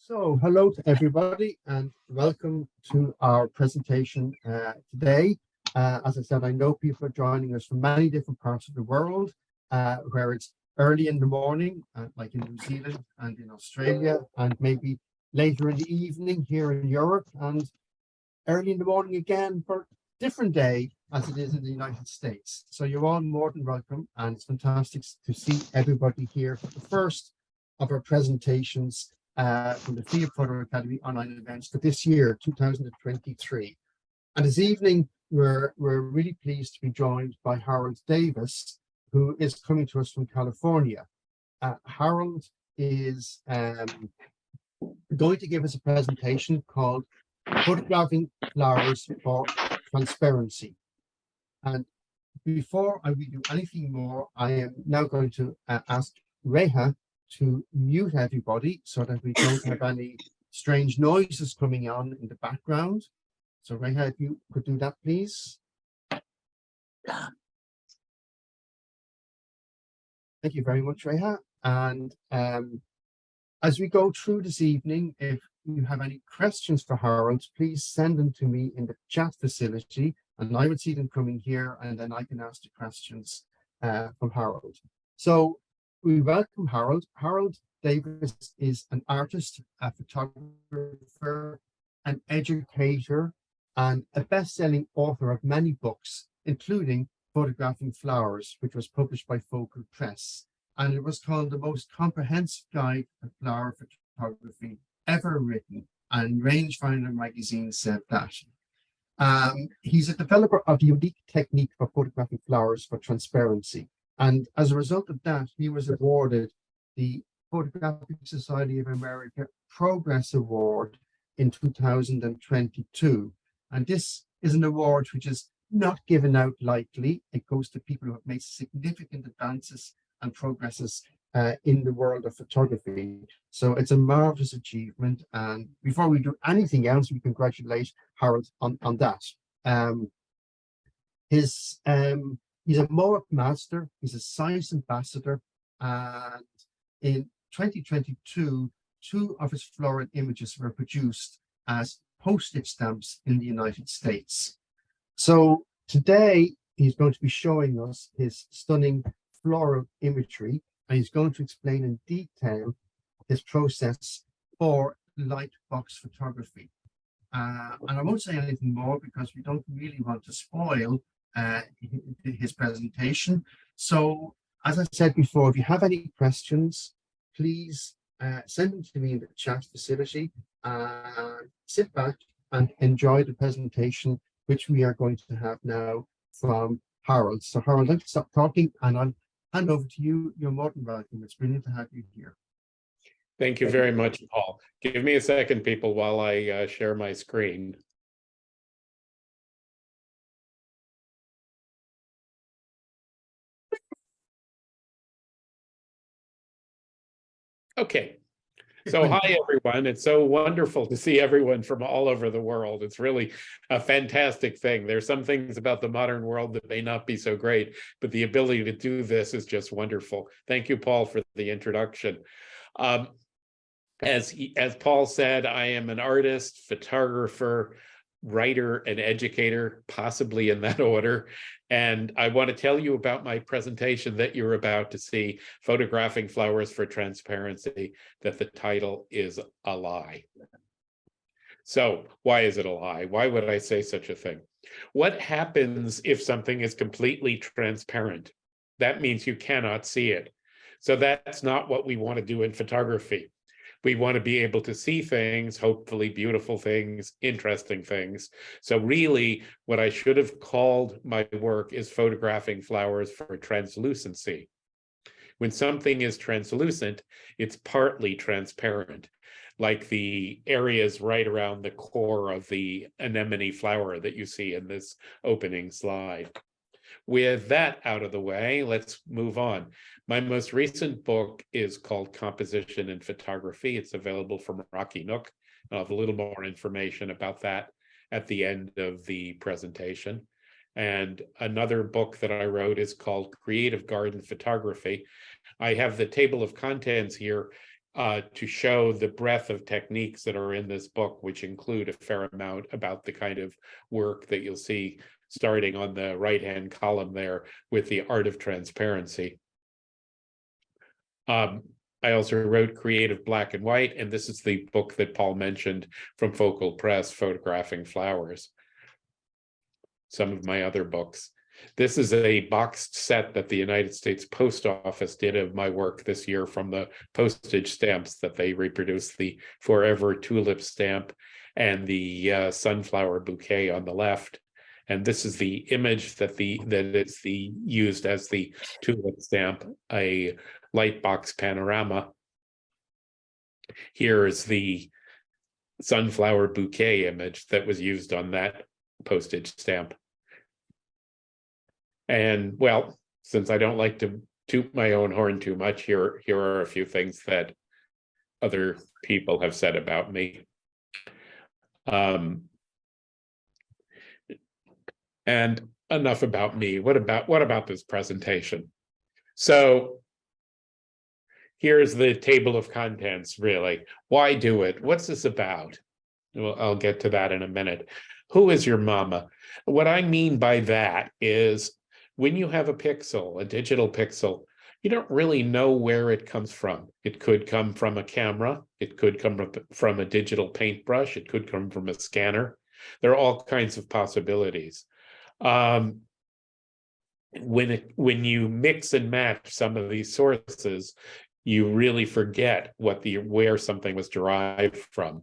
So, hello to everybody and welcome to our presentation today. As I said, I know people are joining us from many different parts of the world where it's early in the morning, like in New Zealand and in Australia, and maybe later in the evening here in Europe, and early in the morning again for a different day as it is in the United States. So you're all more than welcome, and it's fantastic to see everybody here for the first of our presentations from the FIAP Academy online events for this year, 2023. And this evening, we're really pleased to be joined by Harold Davies, who is coming to us from California. Harold is going to give us a presentation called Photographing Flowers for Transparency. And before I do anything more, I am now going to ask Reha to mute everybody so that we don't have any strange noises coming on in the background. So Reha, if you could do that, please. Thank you very much, Reha. And as we go through this evening, if you have any questions for Harold, please send them to me in the chat facility, and I will see them coming here, and then I can ask the questions from Harold. So we welcome Harold. Harold Davies is an artist, a photographer, an educator, and a best-selling author of many books, including Photographing Flowers, which was published by Focal Press. And it was called the most comprehensive guide to flower photography ever written, and Rangefinder magazine said that. He's a developer of a unique technique for photographing flowers for transparency. And as a result of that, he was awarded the Photographic Society of America Progress Award in 2022. And this is an award which is not given out lightly. It goes to people who have made significant advances and progresses in the world of photography. So it's a marvelous achievement. And before we do anything else, we congratulate Harold on that. He's a MOAC master, he's a science ambassador, and in 2022, 2 of his floral images were produced as postage stamps in the United States. So today, he's going to be showing us his stunning floral imagery, and he's going to explain in detail his process for light box photography. And I won't say anything more because we don't really want to spoil his presentation. So, as I said before, if you have any questions, please send them to me in the chat facility. Sit back and enjoy the presentation, which we are going to have now from Harold. So Harold, I'll stop talking and I'll hand over to you. You're more than welcome. It's brilliant to have you here. Thank you very much, Paul. Give me a second, people, while I share my screen. Okay. So hi, everyone. It's so wonderful to see everyone from all over the world. It's really a fantastic thing. There's some things about the modern world that may not be so great, but the ability to do this is just wonderful. Thank you, Paul, for the introduction. As Paul said, I am an artist, photographer, writer, and educator, possibly in that order. And I want to tell you about my presentation that you're about to see, Photographing Flowers for Transparency, that the title is a lie. So why is it a lie? Why would I say such a thing? What happens if something is completely transparent? That means you cannot see it. So that's not what we want to do in photography. We want to be able to see things, hopefully beautiful things, interesting things. So really, what I should have called my work is Photographing Flowers for Translucency. When something is translucent, it's partly transparent, like the areas right around the core of the anemone flower that you see in this opening slide. With that out of the way, let's move on. My most recent book is called Composition in Photography. It's available from Rocky Nook. I'll have a little more information about that at the end of the presentation. And another book that I wrote is called Creative Garden Photography. I have the table of contents here to show the breadth of techniques that are in this book, which include a fair amount about the kind of work that you'll see starting on the right-hand column there with the art of transparency. I also wrote Creative Black and White, and this is the book that Paul mentioned from Focal Press, Photographing Flowers. Some of my other books. This is a boxed set that the United States Post Office did of my work this year from the postage stamps that they reproduced, the Forever Tulip stamp and the sunflower bouquet on the left. And this is the image that it's used as the tulip stamp, a light box panorama. Here is the sunflower bouquet image that was used on that postage stamp. And well, since I don't like to toot my own horn too much, here are a few things that other people have said about me. And enough about me. What about this presentation? So here's the table of contents, really. Why do it? What's this about? Well, I'll get to that in a minute. Who is your mama? What I mean by that is when you have a pixel, a digital pixel, you don't really know where it comes from. It could come from a camera. It could come from a digital paintbrush. It could come from a scanner. There are all kinds of possibilities. When you mix and match some of these sources, you really forget where something was derived from.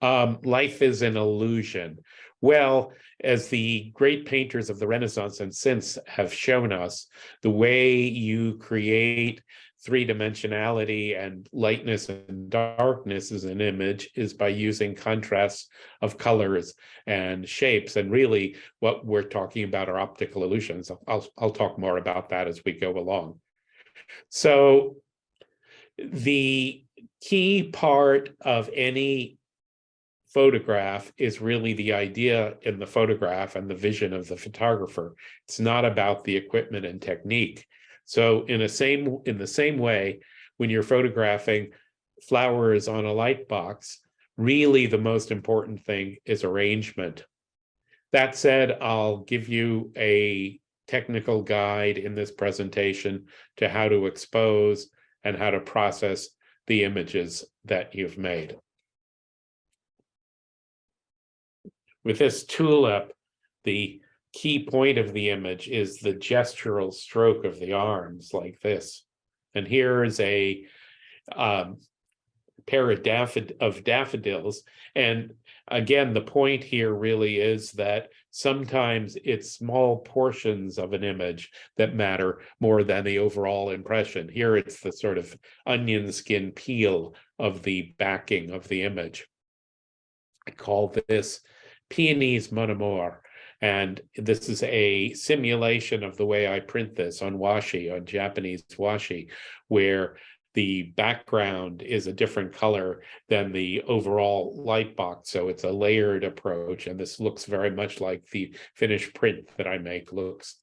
Life is an illusion. Well, as the great painters of the Renaissance and since have shown us, the way you create three-dimensionality and lightness and darkness as an image is by using contrasts of colors and shapes. And really, what we're talking about are optical illusions. I'll talk more about that as we go along. So the key part of any photograph is really the idea in the photograph and the vision of the photographer. It's not about the equipment and technique. So in the same way, when you're photographing flowers on a light box, really the most important thing is arrangement. That said, I'll give you a technical guide in this presentation to how to expose and how to process the images that you've made. With this tulip, the key point of the image is the gestural stroke of the arms like this. And here is a pair of daffodils. And again, the point here really is that sometimes it's small portions of an image that matter more than the overall impression. Here it's the sort of onion skin peel of the backing of the image. I call this Peonies Mon Amour. And this is a simulation of the way I print this on washi, on Japanese washi, where the background is a different color than the overall light box. So it's a layered approach. And this looks very much like the finished print that I make looks.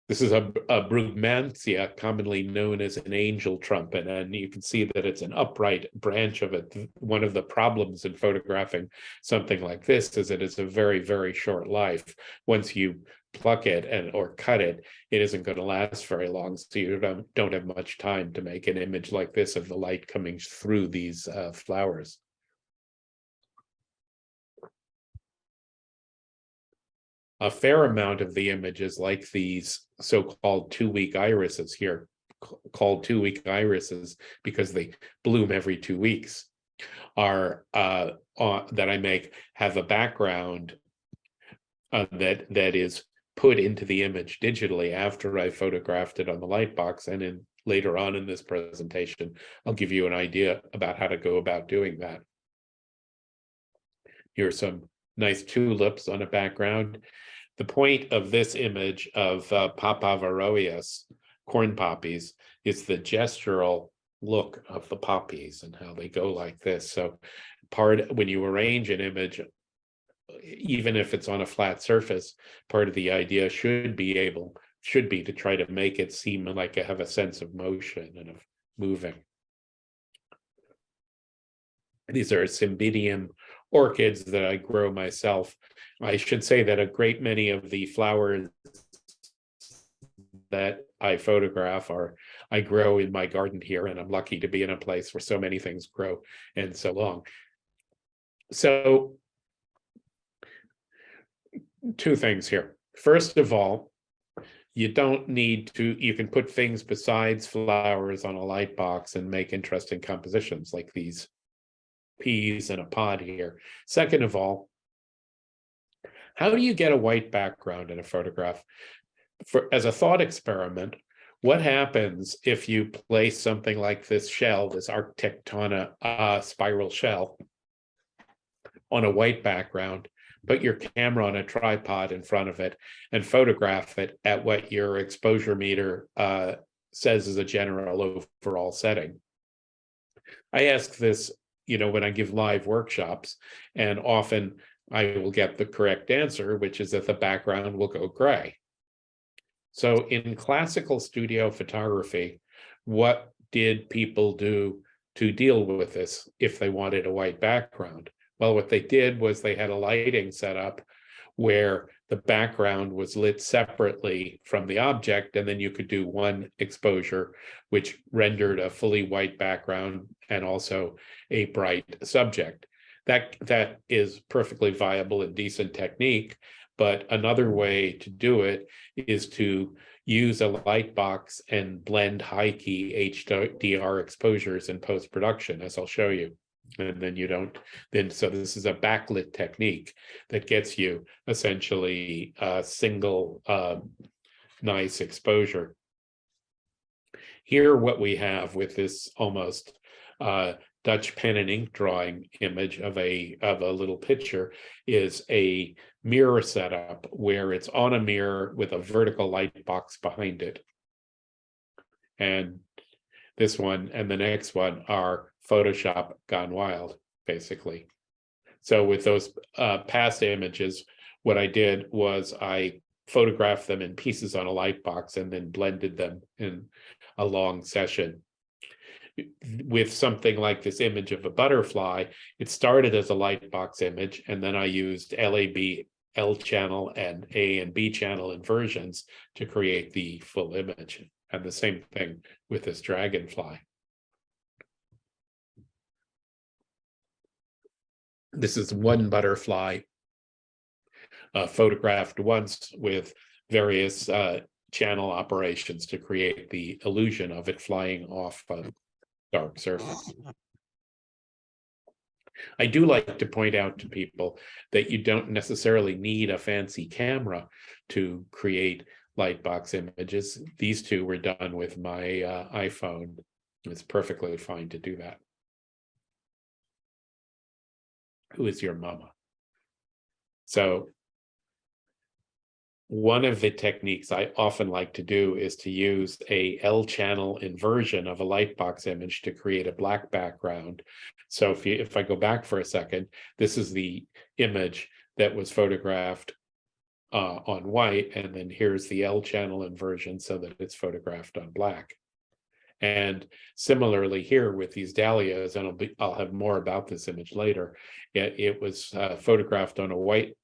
This is a brugmansia, commonly known as an angel trumpet, and you can see that it's an upright branch of it. One of the problems in photographing something like this is that it's a very, very short life. Once you pluck it or cut it, it isn't going to last very long, so you don't have much time to make an image like this of the light coming through these flowers. A fair amount of the images, like these so-called 2-week irises here, called 2-week irises because they bloom every 2 weeks, are that I make have a background that is put into the image digitally after I photographed it on the light box. And later on in this presentation, I'll give you an idea about how to go about doing that. Here are some nice tulips on a background. The point of this image of Papaveroias, corn poppies, is the gestural look of the poppies and how they go like this. So when you arrange an image, even if it's on a flat surface, part of the idea should be able should be to try to make it seem like I have a sense of motion and of moving. These are Cymbidium orchids that I grow myself. I should say that a great many of the flowers that I photograph I grow in my garden here, and I'm lucky to be in a place where so many things grow and so long. So, two things here. First of all, you don't need to, you can put things besides flowers on a light box and make interesting compositions like these peas in a pod here. Second of all, how do you get a white background in a photograph? As a thought experiment, what happens if you place something like this shell, this Arctectona spiral shell, on a white background, put your camera on a tripod in front of it, and photograph it at what your exposure meter says is a general overall setting? I ask this, when I give live workshops, and often I will get the correct answer, which is that the background will go gray. So in classical studio photography, what did people do to deal with this if they wanted a white background? Well, what they did was they had a lighting setup where the background was lit separately from the object, and then you could do one exposure, which rendered a fully white background and also a bright subject. That is perfectly viable and decent technique, but another way to do it is to use a light box and blend high key HDR exposures in post-production, as I'll show you. And then so this is a backlit technique that gets you essentially a single nice exposure. Here, what we have with this almost Dutch pen and ink drawing image of a little picture is a mirror setup where it's on a mirror with a vertical light box behind it. And this one and the next one are Photoshop gone wild, basically. So with those past images, what I did was I photographed them in pieces on a light box and then blended them in a long session. With something like this image of a butterfly, it started as a light box image, and then I used LAB, L channel, and A and B channel inversions to create the full image. And the same thing with this dragonfly. This is one butterfly photographed once with various channel operations to create the illusion of it flying off a dark surface. I do like to point out to people that you don't necessarily need a fancy camera to create lightbox images. These two were done with my iPhone. It's perfectly fine to do that. Who is your mama? So one of the techniques I often like to do is to use a L channel inversion of a lightbox image to create a black background. So if I go back for a second, this is the image that was photographed on white, and then here's the L channel inversion so that it's photographed on black. And similarly here with these dahlias, and I'll have more about this image later, it was photographed on a white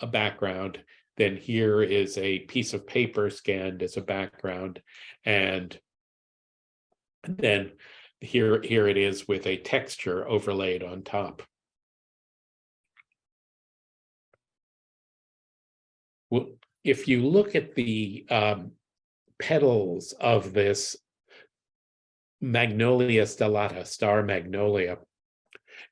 background. Then here is a piece of paper scanned as a background, and then here it is with a texture overlaid on top. Well, if you look at the petals of this Magnolia stellata, star magnolia,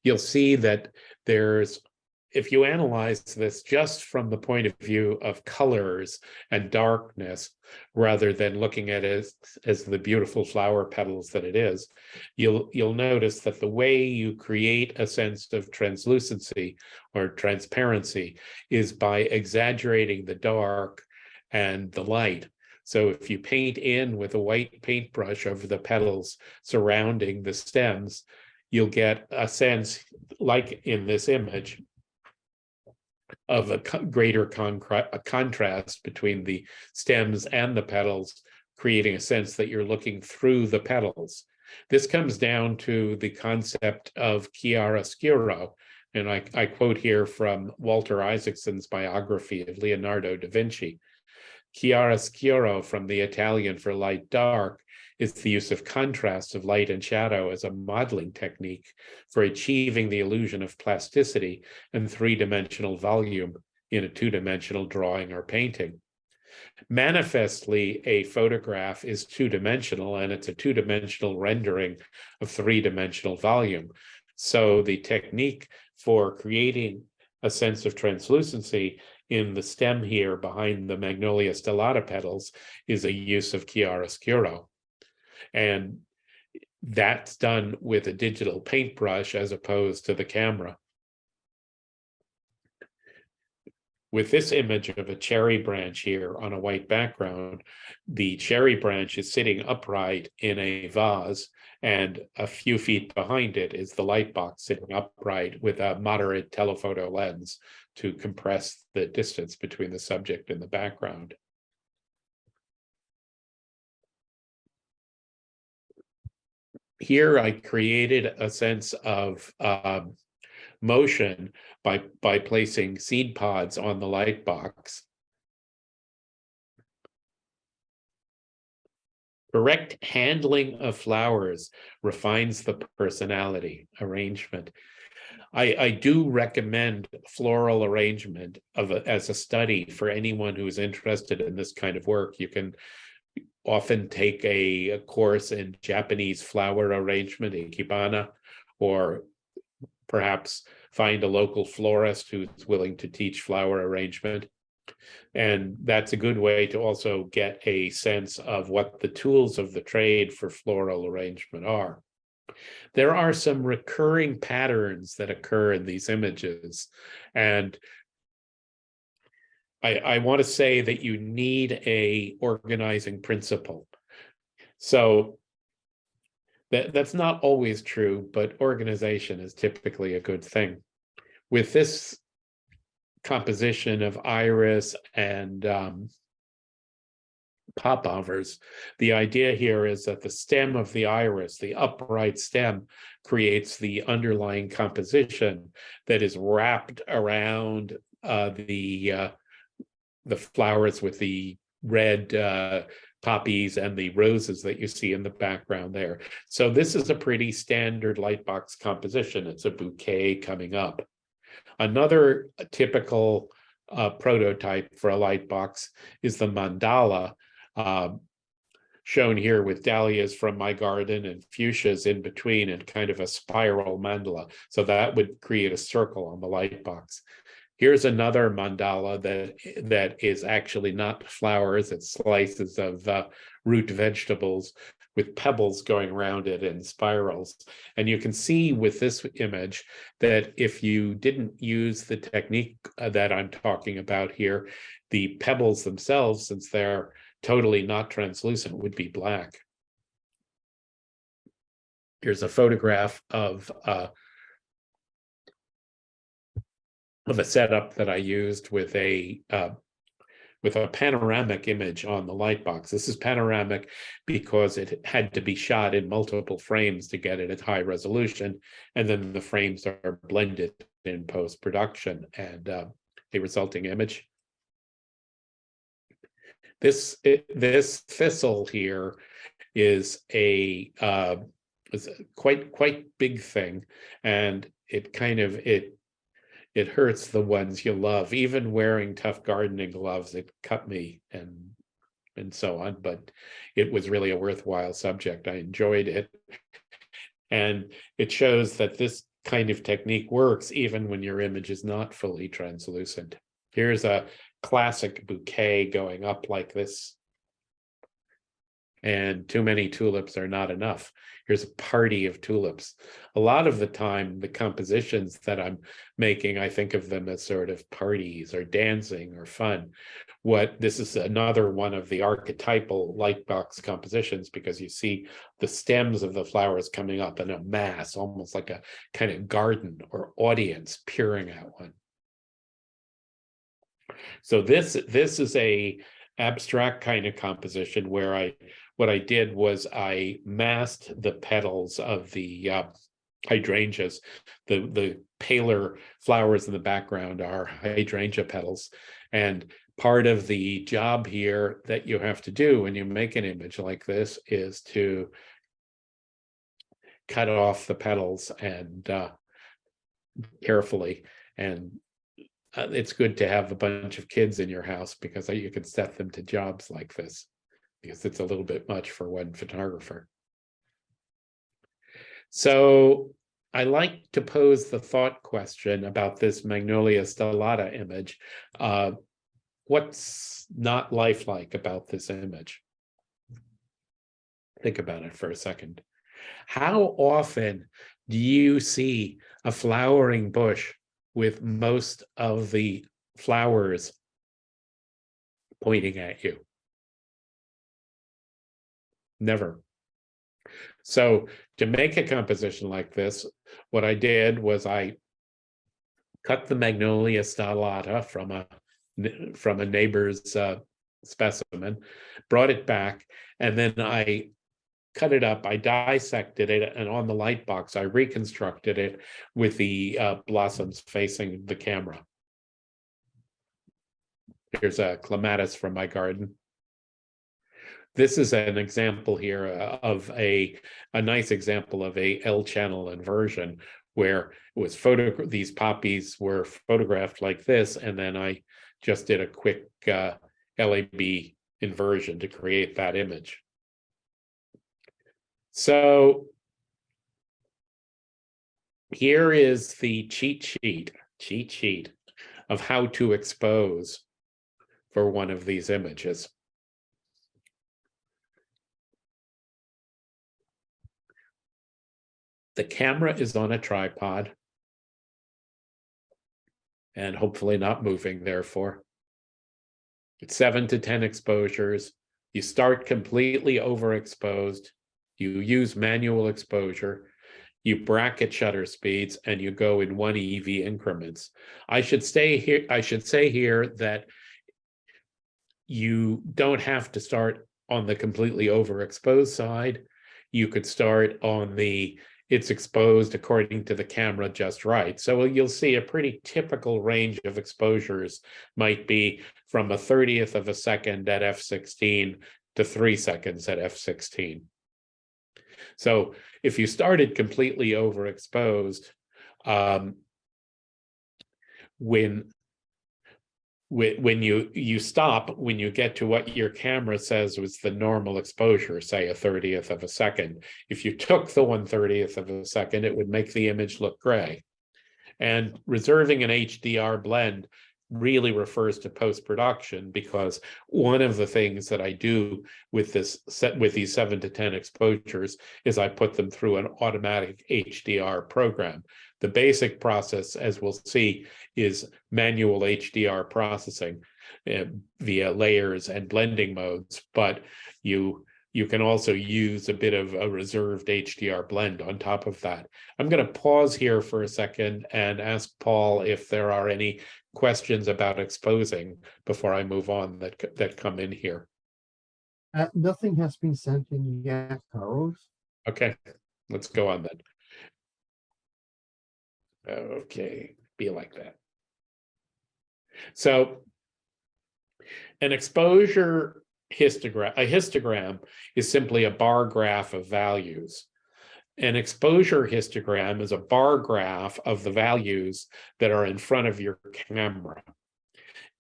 you'll see that if you analyze this just from the point of view of colors and darkness, rather than looking at it as the beautiful flower petals that it is, you'll notice that the way you create a sense of translucency or transparency is by exaggerating the dark and the light. So if you paint in with a white paintbrush over the petals surrounding the stems, you'll get a sense, like in this image, of a greater contrast between the stems and the petals, creating a sense that you're looking through the petals. This comes down to the concept of chiaroscuro, and I quote here from Walter Isaacson's biography of Leonardo da Vinci. Chiaroscuro, from the Italian for light dark, is the use of contrast of light and shadow as a modeling technique for achieving the illusion of plasticity and three-dimensional volume in a two-dimensional drawing or painting. Manifestly, a photograph is two-dimensional, and it's a two-dimensional rendering of three-dimensional volume. So the technique for creating a sense of translucency in the stem here behind the Magnolia stellata petals is a use of chiaroscuro. And that's done with a digital paintbrush as opposed to the camera. With this image of a cherry branch here on a white background, the cherry branch is sitting upright in a vase, and a few feet behind it is the light box sitting upright with a moderate telephoto lens to compress the distance between the subject and the background. Here I created a sense of motion by placing seed pods on the light box. Correct handling of flowers refines the personality arrangement. I do recommend floral arrangement as a study for anyone who is interested in this kind of work. You can often take a course in Japanese flower arrangement, ikebana, or perhaps find a local florist who's willing to teach flower arrangement. And that's a good way to also get a sense of what the tools of the trade for floral arrangement are. There are some recurring patterns that occur in these images. And I want to say that you need a organizing principle. So that's not always true, but organization is typically a good thing. With this composition of iris and popovers, the idea here is that the stem of the iris, the upright stem, creates the underlying composition that is wrapped around the flowers with the red poppies and the roses that you see in the background there. So this is a pretty standard lightbox composition. It's a bouquet coming up. Another typical prototype for a lightbox is the mandala, shown here with dahlias from my garden and fuchsias in between, and kind of a spiral mandala. So that would create a circle on the lightbox. Here's another mandala that is actually not flowers, it's slices of root vegetables with pebbles going around it in spirals. And you can see with this image that if you didn't use the technique that I'm talking about here, the pebbles themselves, since they're totally not translucent, would be black. Here's a photograph of a setup that I used with a panoramic image on the lightbox. This is panoramic because it had to be shot in multiple frames to get it at high resolution, and then the frames are blended in post-production, and the resulting image. This thistle here is a quite big thing, and it hurts the ones you love. Even wearing tough gardening gloves, it cut me and so on, but it was really a worthwhile subject. I enjoyed it. And it shows that this kind of technique works even when your image is not fully translucent. Here's a classic bouquet going up like this. And too many tulips are not enough. Here's a party of tulips. A lot of the time, the compositions that I'm making, I think of them as sort of parties or dancing or fun. This is another one of the archetypal lightbox compositions, because you see the stems of the flowers coming up in a mass, almost like a kind of garden or audience peering at one. So this is a abstract kind of composition where what I did was I masked the petals of the hydrangeas. The paler flowers in the background are hydrangea petals. And part of the job here that you have to do when you make an image like this is to cut off the petals and carefully. And it's good to have a bunch of kids in your house because you can set them to jobs like this, because it's a little bit much for one photographer. So I like to pose the thought question about this Magnolia stellata image. What's not lifelike about this image? Think about it for a second. How often do you see a flowering bush with most of the flowers pointing at you? Never. So to make a composition like this, what I did was I cut the Magnolia stellata from a neighbor's specimen, brought it back, and then I cut it up, I dissected it, and on the light box, I reconstructed it with the blossoms facing the camera. Here's a clematis from my garden. This is an example here of a nice example of a L-channel inversion, where it was these poppies were photographed like this, and then I just did a quick LAB inversion to create that image. So here is the cheat sheet of how to expose for one of these images. The camera is on a tripod and hopefully not moving, therefore. It's 7 to 10 exposures. You start completely overexposed. You use manual exposure. You bracket shutter speeds and you go in 1 EV increments. I should say here that you don't have to start on the completely overexposed side. You could start on the it's exposed according to the camera just right. So you'll see a pretty typical range of exposures might be from a 30th of a second at f16 to 3 seconds at f16. So if you started completely overexposed, when you stop, when you get to what your camera says was the normal exposure, say a 30th of a second, if you took the 1/30th of a second, it would make the image look gray. And reserving an HDR blend really refers to post-production, because one of the things that I do with these 7 to 10 exposures is I put them through an automatic HDR program. The basic process, as we'll see, is manual HDR processing via layers and blending modes, but you can also use a bit of a reserved HDR blend on top of that. I'm going to pause here for a second and ask Paul if there are any questions about exposing before I move on that come in here. Nothing has been sent in yet, Harold. Okay, let's go on then. Okay, be like that. So an exposure histogram, a histogram is simply a bar graph of values. An exposure histogram is a bar graph of the values that are in front of your camera.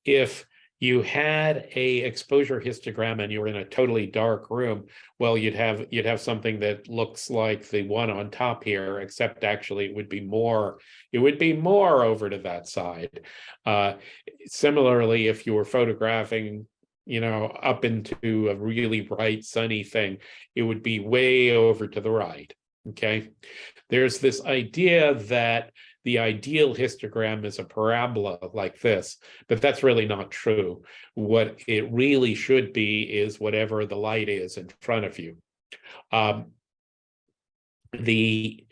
If you had a exposure histogram and you were in a totally dark room, well, you'd have something that looks like the one on top here, except actually it would be more over to that side. Similarly, if you were photographing, up into a really bright sunny thing, it would be way over to the right. Okay, there's this idea that the ideal histogram is a parabola like this, but that's really not true. What it really should be is whatever the light is in front of you. The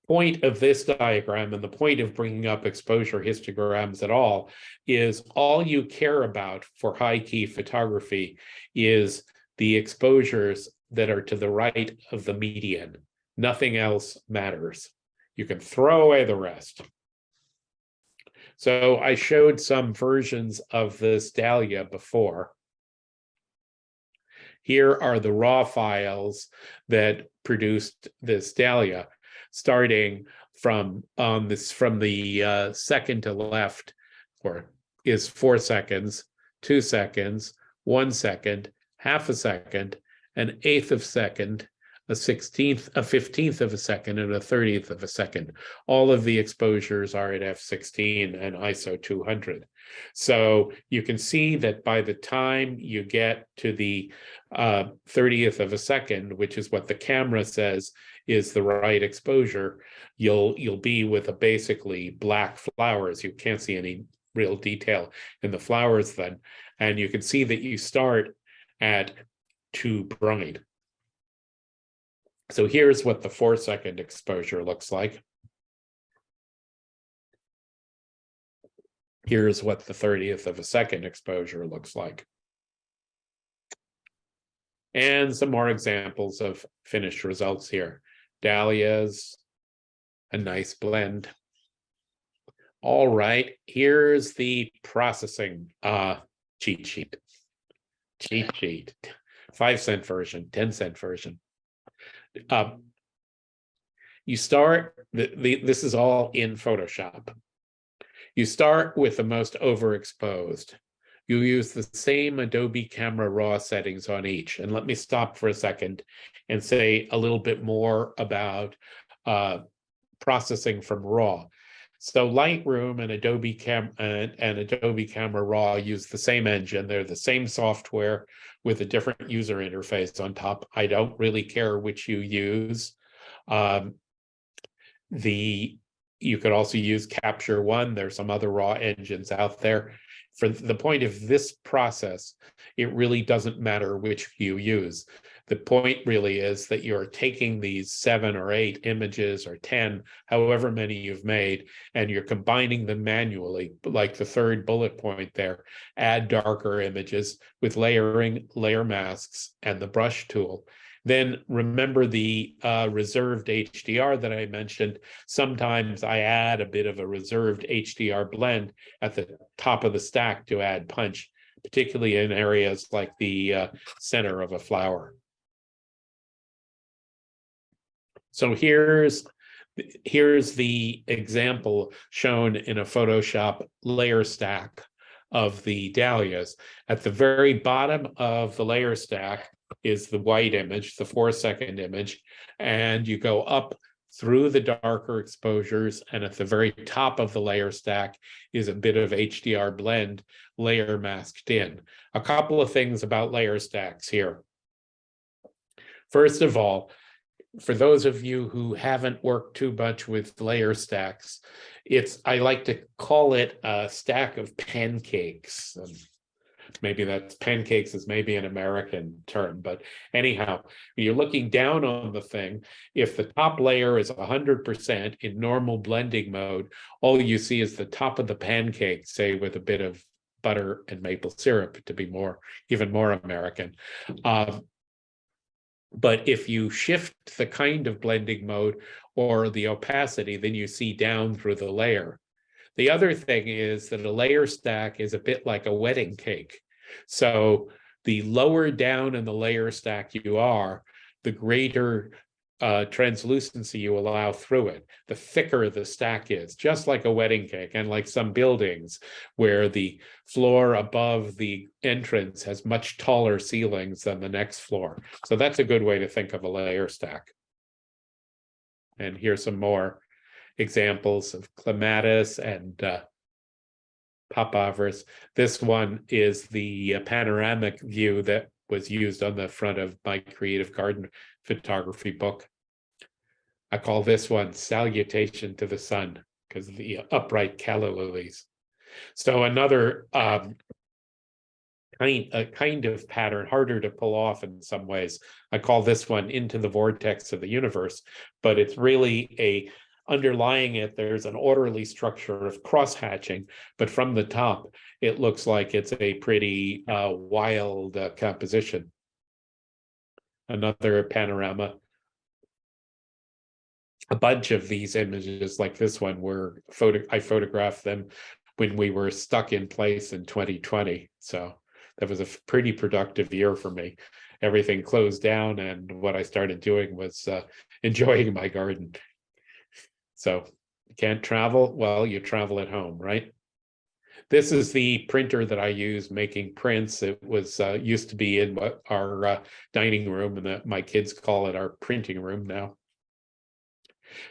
point of this diagram and the point of bringing up exposure histograms at all is all you care about for high key photography is the exposures that are to the right of the median. Nothing else matters. You can throw away the rest. So I showed some versions of this dahlia before. Here are the raw files that produced this dahlia, starting from the second to left, or is 4 seconds, 2 seconds, 1 second, half a second, an eighth of a second, a 16th, a 15th of a second, and a 30th of a second. All of the exposures are at f16 and ISO 200. So you can see that by the time you get to the 30th of a second, which is what the camera says is the right exposure, you'll be with a basically black flowers. You can't see any real detail in the flowers then. And you can see that you start at too bright. So here's what the 4 second exposure looks like. Here's what the 30th of a second exposure looks like. And some more examples of finished results here. Dahlias, a nice blend. All right, here's the processing cheat sheet. 5-cent version, 10-cent version. You start, this is all in Photoshop. You start with the most overexposed. You use the same Adobe Camera Raw settings on each. And let me stop for a second and say a little bit more about processing from RAW. So Lightroom and Adobe Camera Raw use the same engine. They're the same software with a different user interface on top. I don't really care which you use. You could also use Capture One. There's some other raw engines out there. For the point of this process, it really doesn't matter which you use. The point really is that you're taking these 7 or 8 images or 10, however many you've made, and you're combining them manually, like the third bullet point there. Add darker images with layering, layer masks, and the brush tool. Then remember the reserved HDR that I mentioned. Sometimes I add a bit of a reserved HDR blend at the top of the stack to add punch, particularly in areas like the center of a flower. So here's the example shown in a Photoshop layer stack of the dahlias. At the very bottom of the layer stack is the white image, the 4 second image, and you go up through the darker exposures, and at the very top of the layer stack is a bit of HDR blend layer masked in. A couple of things about layer stacks here. First of all, for those of you who haven't worked too much with layer stacks, I like to call it a stack of pancakes. Maybe that's pancakes is maybe an American term, but anyhow, when you're looking down on the thing, if the top layer is 100% in normal blending mode, all you see is the top of the pancake, say with a bit of butter and maple syrup to be even more American. But if you shift the kind of blending mode or the opacity, then you see down through the layer. The other thing is that a layer stack is a bit like a wedding cake. So the lower down in the layer stack you are, the greater translucency you allow through it, the thicker the stack is, just like a wedding cake, and like some buildings where the floor above the entrance has much taller ceilings than the next floor. So that's a good way to think of a layer stack. And here's some more examples of clematis and papaver. This one is the panoramic view that was used on the front of my Creative Garden photography book. I call this one Salutation to the Sun because of the upright calla lilies. So another kind of pattern, harder to pull off in some ways. I call this one Into the Vortex of the Universe, but it's really underlying it, there's an orderly structure of cross-hatching, but from the top, it looks like it's a pretty wild composition. Another panorama. A bunch of these images like this one were I photographed them when we were stuck in place in 2020. So that was a pretty productive year for me. Everything closed down, and what I started doing was enjoying my garden. So you can't travel, well, you travel at home, right? This is the printer that I use making prints. It was used to be in our dining room, and my kids call it our printing room now.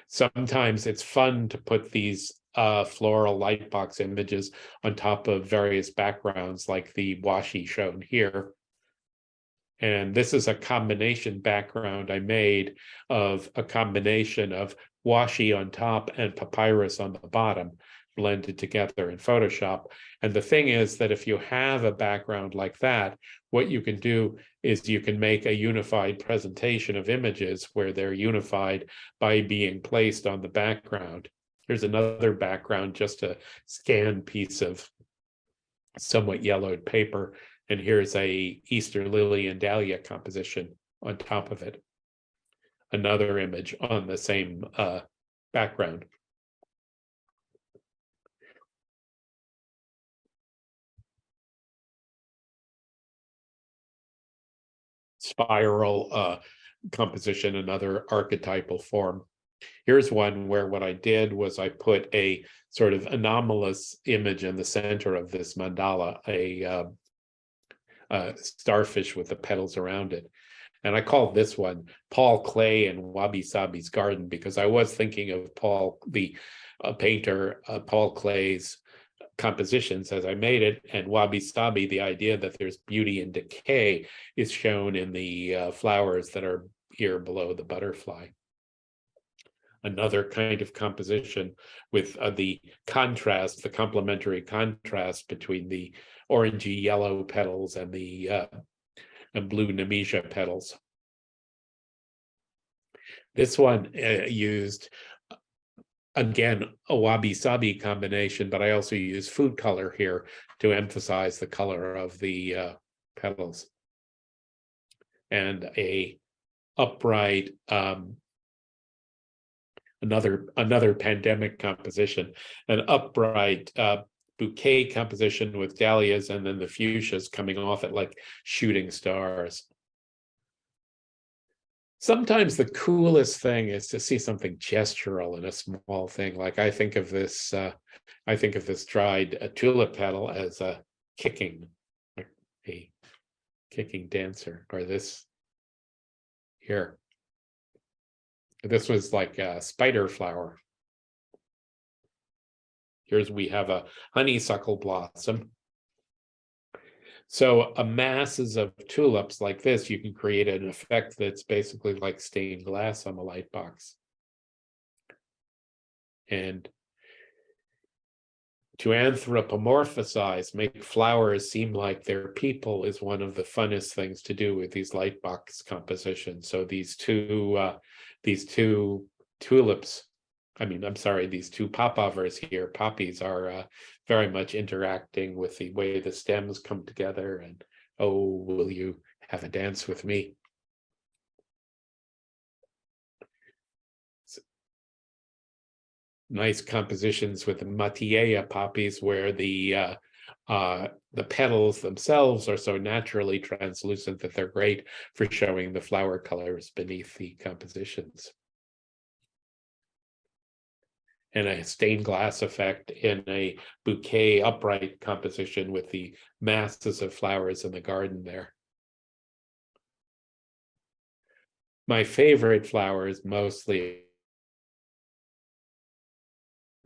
Sometimes it's fun to put these floral lightbox images on top of various backgrounds like the washi shown here. And this is a combination background I made of a combination of washi on top and papyrus on the bottom, blended together in Photoshop. And the thing is that if you have a background like that, what you can do is you can make a unified presentation of images where they're unified by being placed on the background. Here's another background, just a scanned piece of somewhat yellowed paper. And here's a Easter lily and dahlia composition on top of it. Another image on the same background. Spiral composition, another archetypal form. Here's one where what I did was I put a sort of anomalous image in the center of this mandala, a starfish with the petals around it. And I called this one Paul Clay and Wabi Sabi's Garden, because I was thinking of Paul, the painter, Paul Clay's compositions as I made it, and Wabi Sabi, the idea that there's beauty in decay, is shown in the flowers that are here below the butterfly. Another kind of composition with the contrast, the complementary contrast between the orangey yellow petals and the blue Nemesia petals. This one used, again, a wabi-sabi combination, but I also use food color here to emphasize the color of the petals. And a upright, another pandemic composition, an upright bouquet composition with dahlias, and then the fuchsias coming off it like shooting stars. Sometimes the coolest thing is to see something gestural in a small thing. Like I think of this dried tulip petal as a kicking dancer, or this here. This was like a spider flower. We have a honeysuckle blossom. So masses of tulips like this, you can create an effect that's basically like stained glass on the light box. And to anthropomorphize, make flowers seem like they're people, is one of the funnest things to do with these light box compositions. So these two tulips, these two popovers here, poppies, are very much interacting with the way the stems come together. And oh, will you have a dance with me? Nice compositions with the Matieia poppies, where the petals themselves are so naturally translucent that they're great for showing the flower colors beneath the compositions. And a stained glass effect in a bouquet upright composition with the masses of flowers in the garden there. My favorite flowers mostly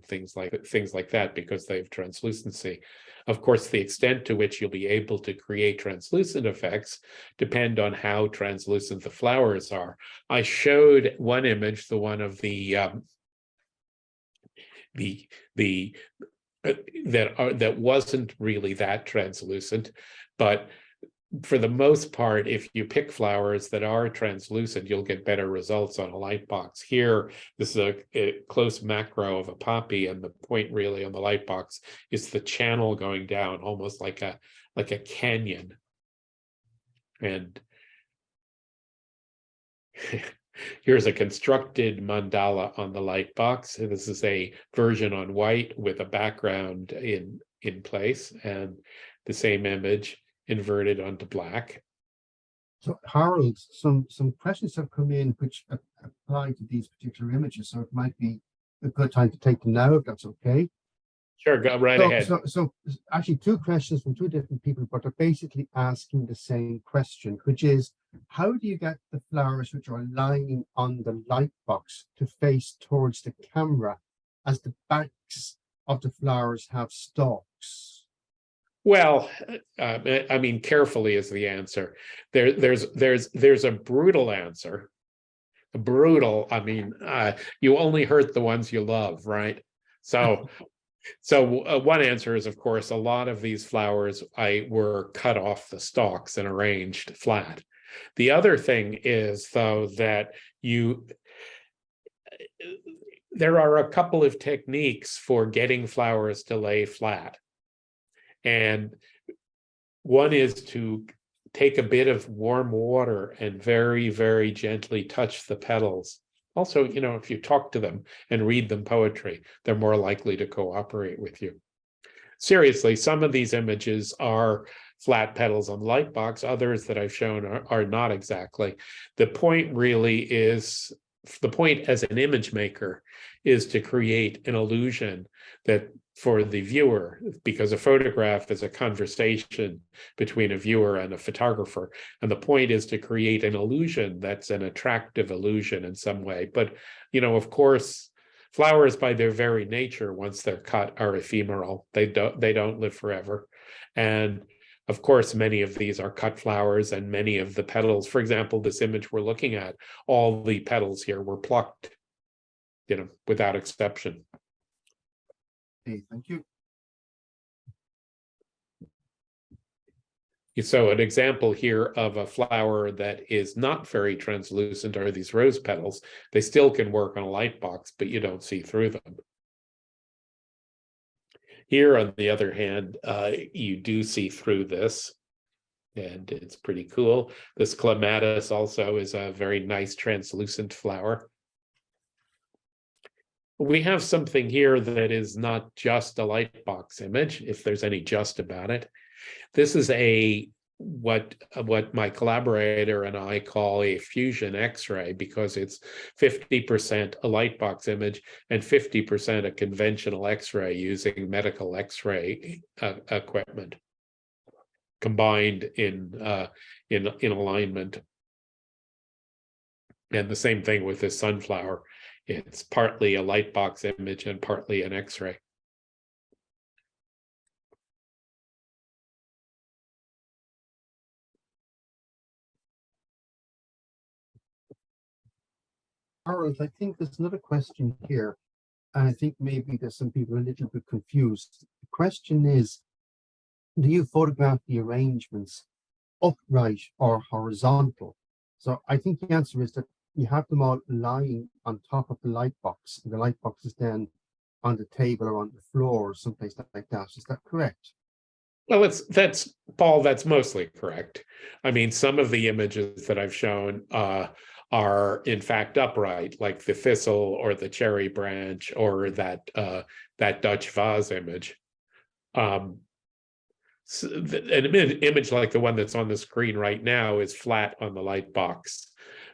things like that, because they have translucency. Of course, the extent to which you'll be able to create translucent effects depend on how translucent the flowers are. I showed one image, the one of that wasn't really that translucent, but for the most part, if you pick flowers that are translucent, you'll get better results on a light box. Here, this is a close macro of a poppy, and the point really on the light box is the channel going down, almost like a canyon. And here's a constructed mandala on the light box. This is a version on white with a background in place, and the same image inverted onto black. So Harold, some questions have come in which apply to these particular images, so it might be a good time to take them now, if that's okay. Sure, go right ahead. So actually two questions from two different people, but they're basically asking the same question, which is, how do you get the flowers which are lying on the light box to face towards the camera, as the backs of the flowers have stalks? Well, I mean, carefully is the answer. There's a brutal answer. A brutal, I mean, you only hurt the ones you love, right? So, one answer is, of course, a lot of these flowers were cut off the stalks and arranged flat. The other thing is, though, that there are a couple of techniques for getting flowers to lay flat. And one is to take a bit of warm water and very, very gently touch the petals. Also, if you talk to them and read them poetry, they're more likely to cooperate with you. Seriously, some of these images are flat petals on the light box. Others that I've shown are not exactly. The point as an image maker is to create an illusion that for the viewer, because a photograph is a conversation between a viewer and a photographer. And the point is to create an illusion that's an attractive illusion in some way. But, of course, flowers by their very nature, once they're cut, are ephemeral. They don't live forever. And of course, many of these are cut flowers, and many of the petals, for example, this image we're looking at, all the petals here were plucked, without exception. Okay, thank you. So an example here of a flower that is not very translucent are these rose petals. They still can work on a light box, but you don't see through them. Here, on the other hand, you do see through this, and it's pretty cool. This clematis also is a very nice translucent flower. We have something here that is not just a light box image, if there's any just about it. This is what my collaborator and I call a fusion X-ray, because it's 50% a light box image and 50% a conventional X-ray using medical X-ray equipment combined in alignment. And the same thing with this sunflower. It's partly a light box image and partly an X-ray. Harold, I think there's another question here, and I think maybe there's some people a little bit confused. The question is, do you photograph the arrangements upright or horizontal? So I think the answer is that you have them all lying on top of the light box, and the light box is then on the table or on the floor or someplace like that. Is that correct? Well, that's Paul, that's mostly correct. I mean, some of the images that I've shown are in fact upright, like the thistle or the cherry branch or that Dutch vase image. So an image like the one that's on the screen right now is flat on the light box.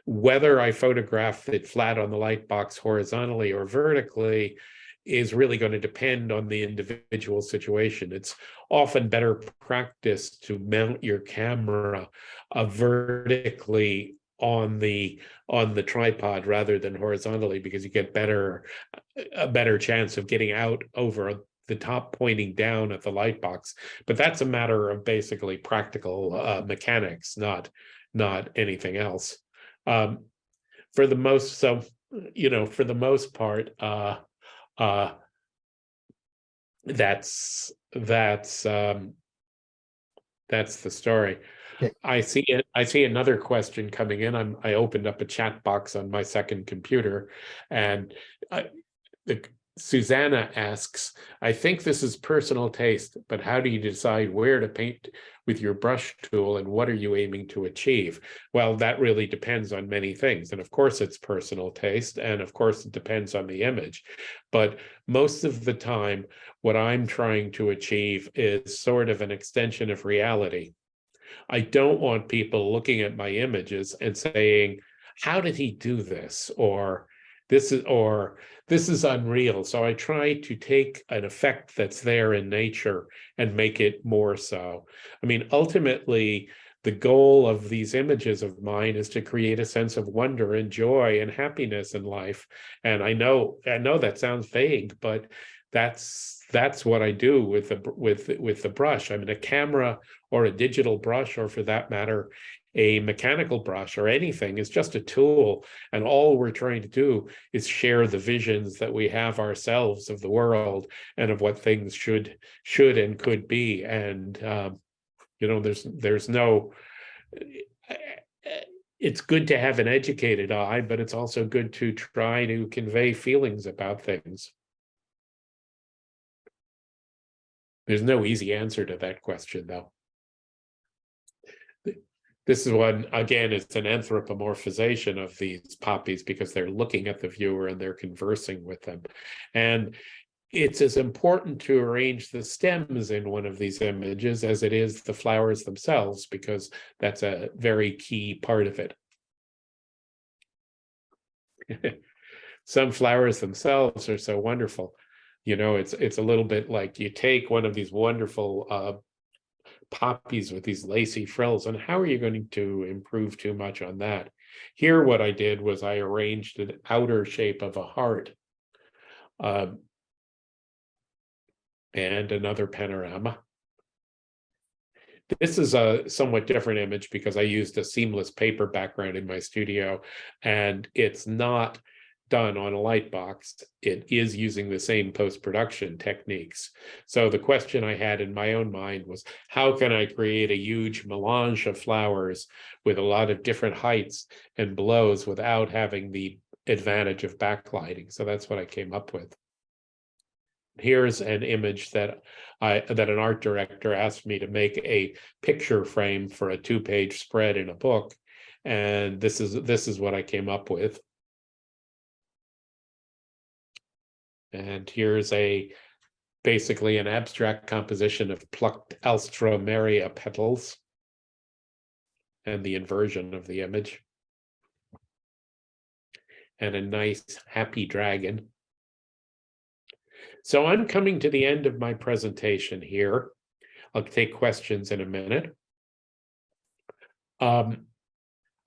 Whether I photograph it flat on the light box horizontally or vertically is really going to depend on the individual situation. It's often better practice to mount your camera vertically on the tripod rather than horizontally, because you get a better chance of getting out over the top pointing down at the light box. But that's a matter of basically practical mechanics, not anything else. For the most part, that's the story. Okay. I see it. I see another question coming in. I opened up a chat box on my second computer, and the Susanna asks, I think this is personal taste, but how do you decide where to paint with your brush tool and what are you aiming to achieve? Well, that really depends on many things. And of course, it's personal taste. And of course, it depends on the image. But most of the time, what I'm trying to achieve is sort of an extension of reality. I don't want people looking at my images and saying, how did he do this? Or this is unreal. So I try to take an effect that's there in nature and make it more so. I mean, ultimately, the goal of these images of mine is to create a sense of wonder and joy and happiness in life. And I know that sounds vague, but that's what I do with the brush. I mean, a camera or a digital brush, or for that matter, a mechanical brush or anything, is just a tool. And all we're trying to do is share the visions that we have ourselves of the world and of what things should and could be. And there's no. It's good to have an educated eye, but it's also good to try to convey feelings about things. There's no easy answer to that question, though. This is one, again, it's an anthropomorphization of these poppies because they're looking at the viewer and they're conversing with them. And it's as important to arrange the stems in one of these images as it is the flowers themselves, because that's a very key part of it. Some flowers themselves are so wonderful. You know, it's a little bit like you take one of these wonderful poppies with these lacy frills, and how are you going to improve too much on that? Here, what I did was I arranged an outer shape of a heart and another panorama. This is a somewhat different image because I used a seamless paper background in my studio, and it's not done on a light box. It is using the same post-production techniques. So the question I had in my own mind was, how can I create a huge melange of flowers with a lot of different heights and blows without having the advantage of backlighting? So that's what I came up with. Here's an image that an art director asked me to make a picture frame for a 2-page spread in a book, and this is what I came up with. And here's basically an abstract composition of plucked alstroemeria petals and the inversion of the image. And a nice happy dragon. So I'm coming to the end of my presentation here. I'll take questions in a minute. I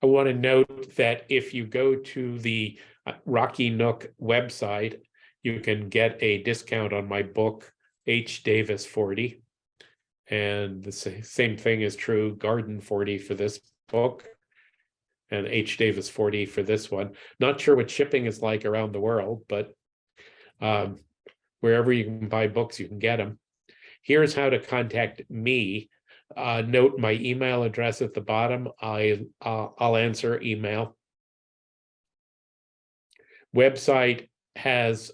want to note that if you go to the Rocky Nook website, you can get a discount on my book, H. Davis 40. And the same thing is true, Garden 40 for this book, and H. Davis 40 for this one. Not sure what shipping is like around the world, but wherever you can buy books, you can get them. Here's how to contact me. Note my email address at the bottom. I'll answer email. Website has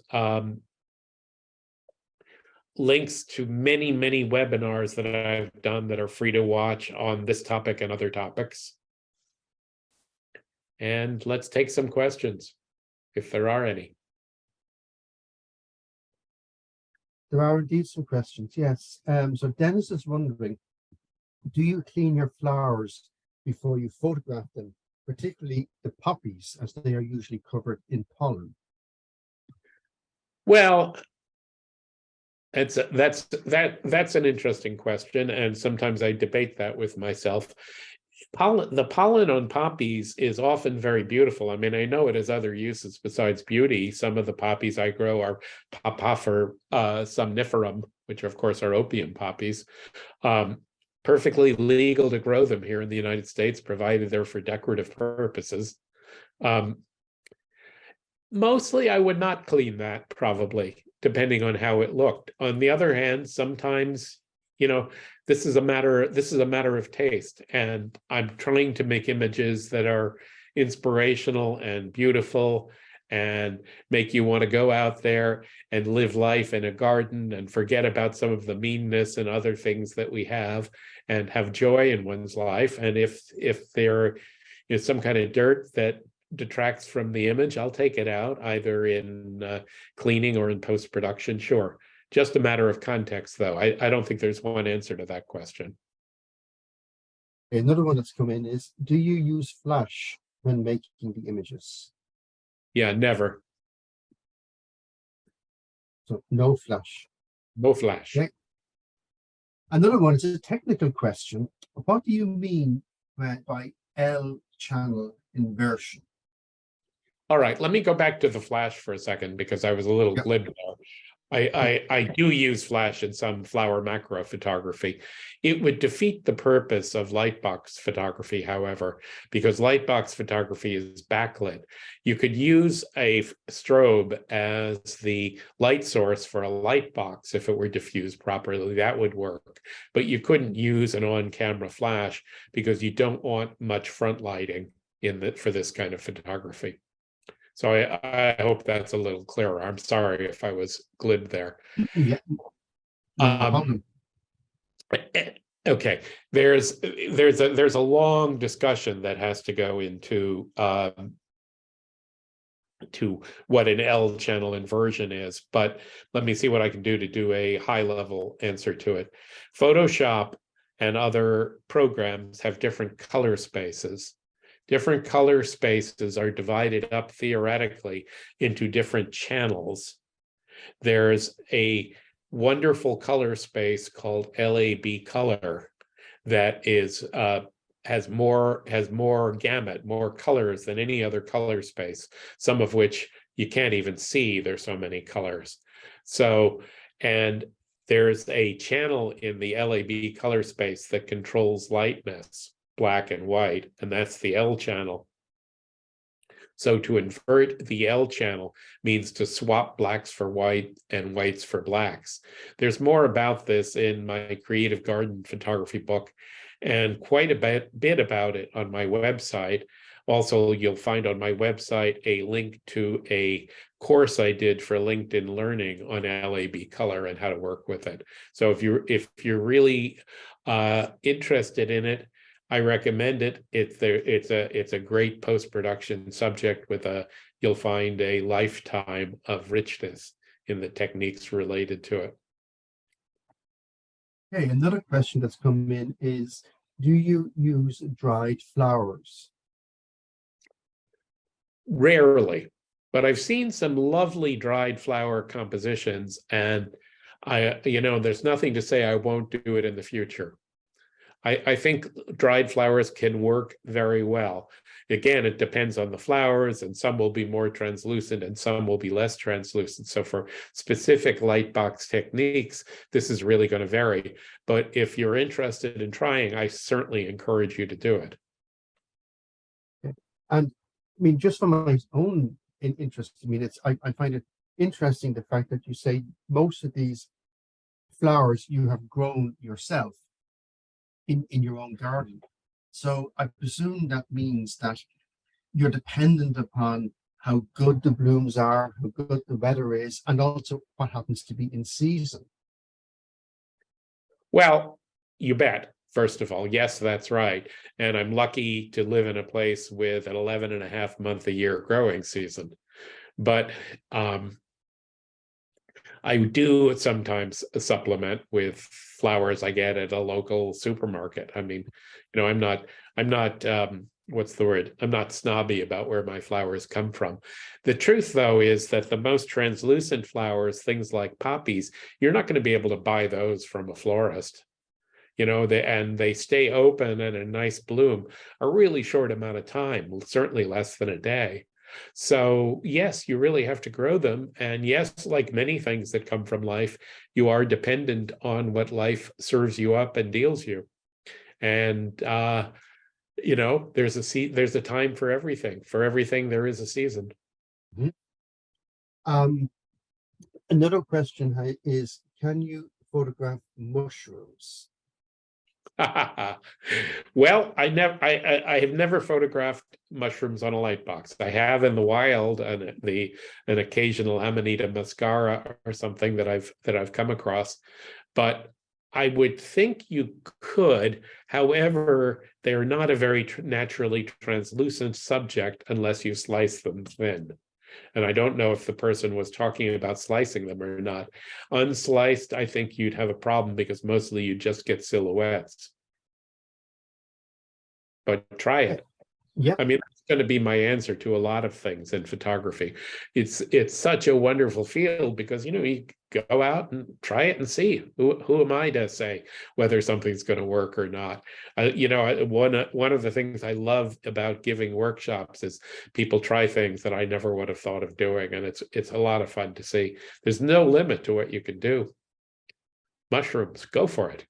links to many webinars that I've done that are free to watch on this topic and other topics. And let's take some questions, if there are any. There are indeed some questions, yes. So Dennis is wondering, do you clean your flowers before you photograph them, particularly the poppies, as they are usually covered in pollen? Well, that's an interesting question, and sometimes I debate that with myself. The pollen on poppies is often very beautiful. I mean, I know it has other uses besides beauty. Some of the poppies I grow are Papaver somniferum, which of course are opium poppies. Perfectly legal to grow them here in the United States, provided they're for decorative purposes. Mostly I would not clean that, probably, depending on how it looked. On the other hand, sometimes, you know, this is a matter of taste, and I'm trying to make images that are inspirational and beautiful and make you want to go out there and live life in a garden and forget about some of the meanness and other things that we have, and have joy in one's life. And if there is some kind of dirt that detracts from the image, I'll take it out, either in cleaning or in post-production. Sure. Just a matter of context, though. I don't think there's one answer to that question. Another one that's come in is, do you use flash when making the images? Yeah, never. So no flash. No flash. Okay. Another one is a technical question. What do you mean by L channel inversion? All right, let me go back to the flash for a second, because I was a little glib there. I do use flash in some flower macro photography. It would defeat the purpose of lightbox photography, however, because lightbox photography is backlit. You could use a strobe as the light source for a light box if it were diffused properly. That would work. But you couldn't use an on-camera flash because you don't want much front lighting for this kind of photography. So I hope that's a little clearer. I'm sorry if I was glib there. Yeah, no problem. Okay, there's a long discussion that has to go into to what an L channel inversion is, but let me see what I can do to do a high level answer to it. Photoshop and other programs have different color spaces. Different color spaces are divided up theoretically into different channels. There's a wonderful color space called LAB color that is has more gamut, more colors than any other color space, some of which you can't even see. There's so many colors. So, and there's a channel in the LAB color space that controls lightness, black and white, and that's the L channel. So to invert the L channel means to swap blacks for white and whites for blacks. There's more about this in my Creative Garden Photography book, and quite a bit about it on my website. Also, you'll find on my website a link to a course I did for LinkedIn Learning on LAB color and how to work with it. So if you're really interested in it, I recommend it. It's a great post-production subject with you'll find a lifetime of richness in the techniques related to it. Okay, another question that's come in is, do you use dried flowers? Rarely, but I've seen some lovely dried flower compositions, and there's nothing to say I won't do it in the future. I think dried flowers can work very well. Again, it depends on the flowers, and some will be more translucent and some will be less translucent. So for specific lightbox techniques, this is really going to vary. But if you're interested in trying, I certainly encourage you to do it. Okay. And I mean, just from my own interest, I mean, I find it interesting the fact that you say most of these flowers you have grown yourself in your own garden. So I presume that means that you're dependent upon how good the blooms are, how good the weather is, and also what happens to be in season. Well, you bet. First of all, yes, that's right. And I'm lucky to live in a place with an 11.5 month a year growing season. But I do sometimes supplement with flowers I get at a local supermarket. I mean, I'm not what's the word? I'm not snobby about where my flowers come from. The truth, though, is that the most translucent flowers, things like poppies, you're not going to be able to buy those from a florist. And they stay open and a nice bloom a really short amount of time, certainly less than a day. So yes, you really have to grow them. And yes, like many things that come from life, you are dependent on what life serves you up and deals you. And there's a time for everything. For everything, there is a season. Mm-hmm. Another question is, can you photograph mushrooms? Well, I have never photographed mushrooms on a light box. I have in the wild an occasional Amanita muscara or something that I've come across, but I would think you could. However, they're not a very naturally translucent subject unless you slice them thin. And I don't know if the person was talking about slicing them or not. Unsliced, I think you'd have a problem because mostly you just get silhouettes. But try it. Yeah. I mean, that's going to be my answer to a lot of things in photography. It's such a wonderful field because you go out and try it and see. Who am I to say whether something's going to work or not? One of the things I love about giving workshops is people try things that I never would have thought of doing, and it's a lot of fun to see. There's no limit to what you can do. Mushrooms, go for it.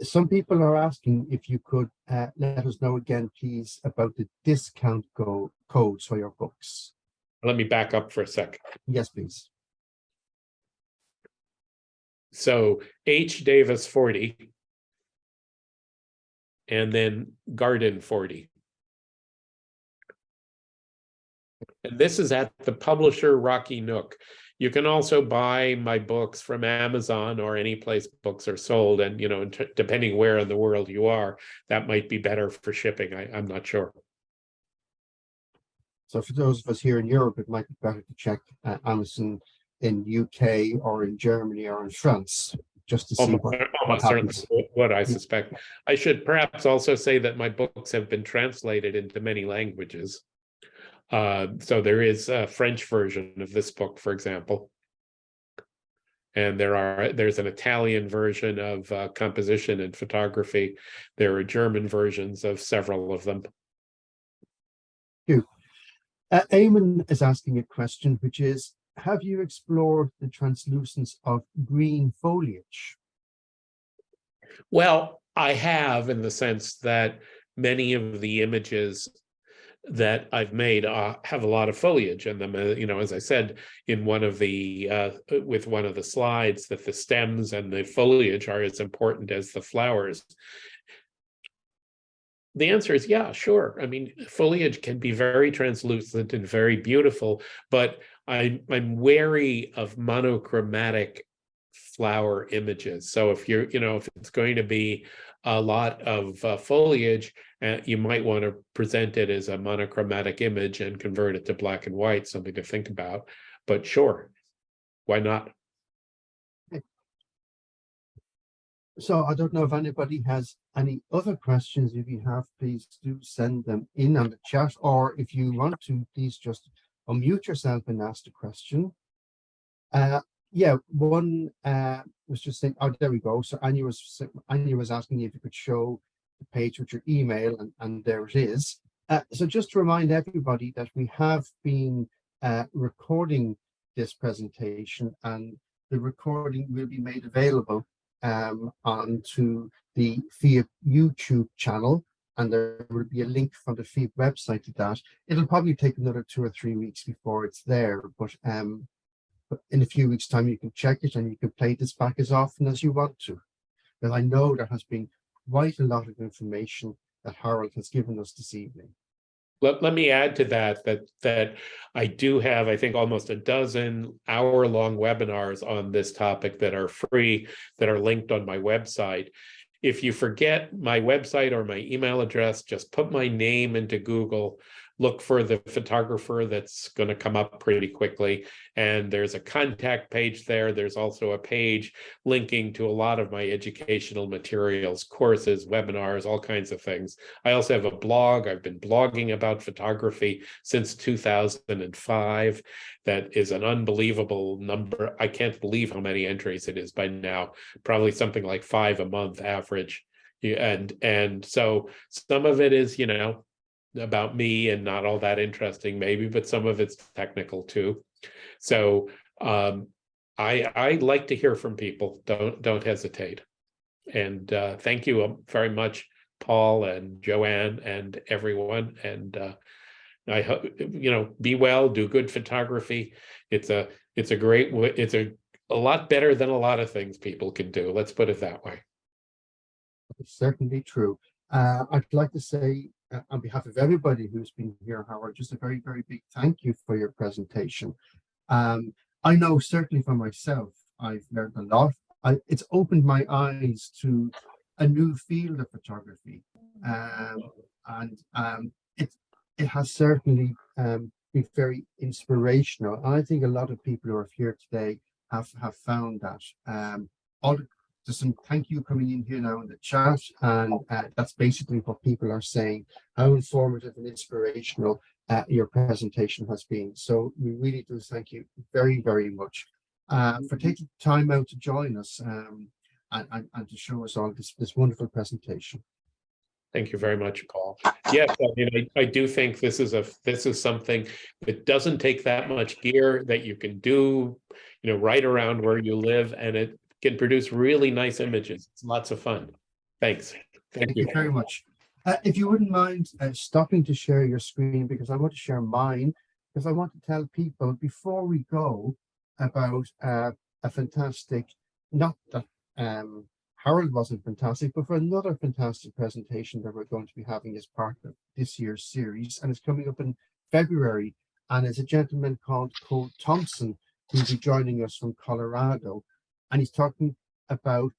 Some people are asking if you could let us know again, please, about the discount codes for your books. Let me back up for a second. Yes, please. So H Davis 40, and then Garden 40. And this is at the publisher Rocky Nook. You can also buy my books from Amazon or any place books are sold. And, depending where in the world you are, that might be better for shipping. I'm not sure. So for those of us here in Europe, it might be better to check Amazon in UK or in Germany or in France, just to see what happens. Certainly what I suspect. I should perhaps also say that my books have been translated into many languages. So there is a French version of this book, for example. And there's an Italian version of composition and photography. There are German versions of several of them. Thank you. Eamon is asking a question, which is, have you explored the translucence of green foliage? Well, I have, in the sense that many of the images that I've made have a lot of foliage in them. As I said in one of the with one of the slides, that the stems and the foliage are as important as the flowers. The answer is yeah, sure. I mean, foliage can be very translucent and very beautiful, but I'm wary of monochromatic flower images. So if if it's going to be a lot of foliage, you might want to present it as a monochromatic image and convert it to black and white, something to think about. But sure, why not? So I don't know if anybody has any other questions. If you have, please do send them in on the chat, or if you want to, please just unmute yourself and ask the question. Yeah, one was just saying, oh, there we go. So Anya was asking if you could show the page with your email, and there it is. So just to remind everybody that we have been recording this presentation, and the recording will be made available onto the FIAP YouTube channel, and there will be a link from the FIAP website to that. It'll probably take another 2 or 3 weeks before it's there, but in a few weeks' time you can check it and you can play this back as often as you want to. And I know there has been quite a lot of information that Harold has given us this evening. Let me add to that I do have, I think, almost a dozen hour-long webinars on this topic that are free, that are linked on my website. If you forget my website or my email address, just put my name into Google, look for the photographer that's going to come up pretty quickly. And there's a contact page there. There's also a page linking to a lot of my educational materials, courses, webinars, all kinds of things. I also have a blog. I've been blogging about photography since 2005. That is an unbelievable number. I can't believe how many entries it is by now, probably something like 5 a month average. And so some of it is, about me and not all that interesting maybe, but some of it's technical too. So I like to hear from people. Don't hesitate. And thank you very much, Paul and Joanne and everyone. And I hope, be well, do good photography. It's a lot better than a lot of things people can do. Let's put it that way. It's certainly true. I'd like to say, on behalf of everybody who's been here, Howard, just a very, very big thank you for your presentation. I know certainly for myself, I've learned a lot. It's opened my eyes to a new field of photography, and it has certainly been very inspirational. And I think a lot of people who are here today have found that. All the, there's some thank you coming in here now in the chat, and that's basically what people are saying, how informative and inspirational your presentation has been. So we really do thank you very, very much for taking time out to join us and to show us all this wonderful presentation. Thank you very much, Paul. Yes, I mean, I do think this is something that doesn't take that much gear, that you can do, right around where you live, and it can produce really nice images. It's lots of fun. Thanks. Thank you very much. If you wouldn't mind stopping to share your screen, because I want to share mine, because I want to tell people before we go about a fantastic, not that Harold wasn't fantastic, but for another fantastic presentation that we're going to be having as part of this year's series, and it's coming up in February, and it's a gentleman called Cole Thompson who'll be joining us from Colorado, and he's talking about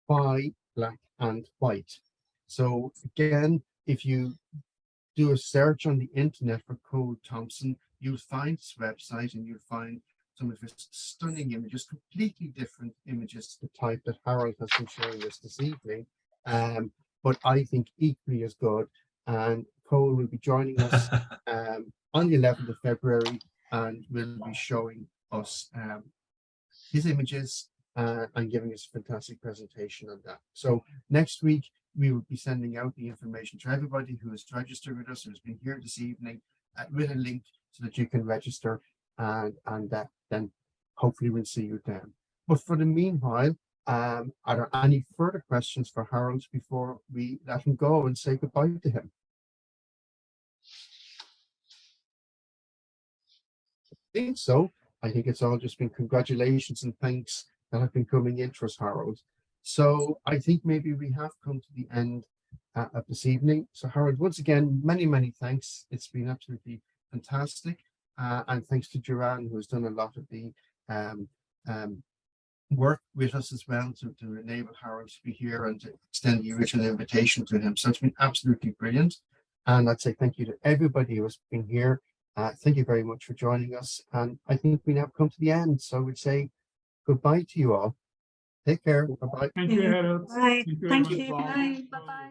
why black and white. So again, if you do a search on the internet for Cole Thompson, you'll find his website and you'll find some of his stunning images, completely different images to the type that Harold has been showing us this evening, but I think equally as good. And Cole will be joining us on the 11th of February, and will be showing us his images and giving us a fantastic presentation on that. So next week, we will be sending out the information to everybody who has registered with us, who has been here this evening, with a link so that you can register, and then hopefully we'll see you then. But for the meanwhile, are there any further questions for Harold before we let him go and say goodbye to him? I think so. I think it's all just been congratulations and thanks that have been coming in for us, Harold. So I think maybe we have come to the end of this evening. So Harold, once again, many, many thanks. It's been absolutely fantastic. And thanks to Duran, who has done a lot of the work with us as well to enable Harold to be here and to extend the original invitation to him. So it's been absolutely brilliant. And I'd say thank you to everybody who has been here. Thank you very much for joining us. And I think we now come to the end. So we'd say goodbye to you all. Take care. Bye-bye. Thank you, Harold. Bye. Thank you very Thank much, you. Paul. Bye. Bye-bye.